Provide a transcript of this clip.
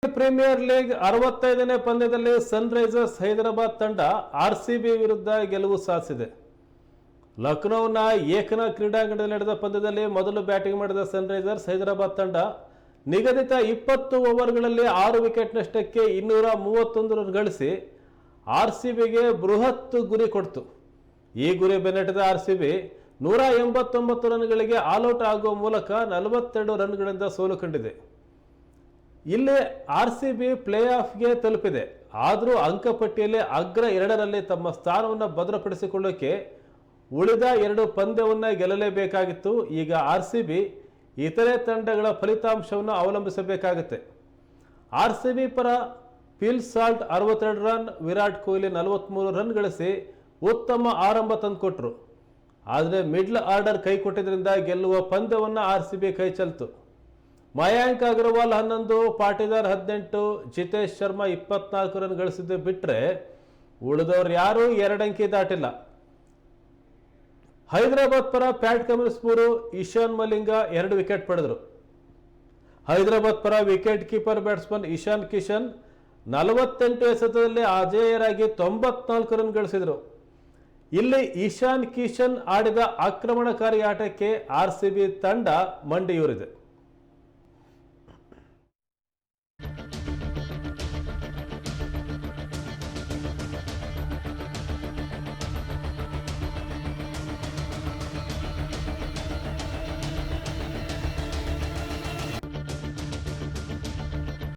Premier league 65ನೇ ಪಂದ್ಯದಲ್ಲಿ Sunrisers Hyderabad ತಂಡ RCB ವಿರುದ್ಧ ಗೆಲುವು ಸಾಧಿಸಿದೆ. ಲಕ್ನೋನ ಏಕನಾ ಕ್ರೀಡಾಂಗಣದಲ್ಲಿ ನಡೆದ ಪಂದ್ಯದಲ್ಲಿ ಮೊದಲು ಬ್ಯಾಟಿಂಗ್ ಮಾಡಿದ ಸನ್ರೈಸರ್ಸ್ ಹೈದರಾಬಾದ್ ತಂಡ ನಿಗದಿತ 20 ಓವರ್ಗಳಲ್ಲಿ 6 ವಿಕೆಟ್ ನಷ್ಟಕ್ಕೆ 231 ರನ್ ಗಳಿಸಿ ಆರ್ಸಿಬಿಗೆ ಬೃಹತ್ ಗುರಿ ಕೊಡ್ತು. ಈ ಗುರಿ ಬೆನ್ನಟ್ಟಿದ ಆರ್ಸಿಬಿ 189 ರನ್ಗಳಿಗೆ ಆಲ್ಔಟ್ ಆಗುವ ಮೂಲಕ 42 ರನ್ಗಳಿಂದ ಸೋಲು ಕಂಡಿದೆ. ಇಲ್ಲಿ ಆರ್ಸಿಬಿ ಪ್ಲೇ ಆಫ್ಗೆ ತಲುಪಿದೆ. ಆದರೂ ಅಂಕಪಟ್ಟಿಯಲ್ಲಿ ಅಗ್ರ 2ರಲ್ಲಿ ತಮ್ಮ ಸ್ಥಾನವನ್ನು ಭದ್ರಪಡಿಸಿಕೊಳ್ಳೋಕೆ ಉಳಿದ 2 ಪಂದ್ಯವನ್ನು ಗೆಲ್ಲಲೇಬೇಕಾಗಿತ್ತು. ಈಗ ಆರ್ಸಿಬಿ ಇತರೆ ತಂಡಗಳ ಫಲಿತಾಂಶವನ್ನು ಅವಲಂಬಿಸಬೇಕಾಗುತ್ತೆ. ಆರ್ಸಿಬಿ ಪರ Phil Salt 62 run, Virat Kohli 43 run ಗಳಿಸಿ ಉತ್ತಮ ಆರಂಭ ತಂದುಕೊಟ್ರು. ಆದರೆ ಮಿಡ್ಲ್ ಆರ್ಡರ್ ಕೈ ಕೊಟ್ಟಿದ್ದರಿಂದ ಗೆಲ್ಲುವ ಪಂದ್ಯವನ್ನು ಆರ್ಸಿಬಿ ಕೈ ಚೆಲ್ತು. ಮಯಾಂಕ್ ಅಗರ್ವಾಲ್ 11, ಪಾಟೀದಾರ್ 18, ಜಿತೇಶ್ ಶರ್ಮಾ 24 ರನ್ ಗಳಿಸಿದ್ದು ಬಿಟ್ಟರೆ ಉಳಿದವರು ಯಾರೂ 2 ಅಂಕಿ ದಾಟಿಲ್ಲ. ಹೈದರಾಬಾದ್ ಪರ Pat Cummins 3, Ishan Malinga 2 wicket ಪಡೆದರು. ಹೈದರಾಬಾದ್ ಪರ wicket keeper batsman Ishan Kishan 48 ಎಸೆತದಲ್ಲಿ ಅಜೇಯರಾಗಿ 94 ರನ್ ಗಳಿಸಿದರು. ಇಲ್ಲಿ ಇಶಾನ್ ಕಿಶನ್ ಆಡಿದ ಆಕ್ರಮಣಕಾರಿ ಆಟಕ್ಕೆ ಆರ್ಸಿಬಿ ತಂಡ ಮಂಡಿಯೂರಿದೆ.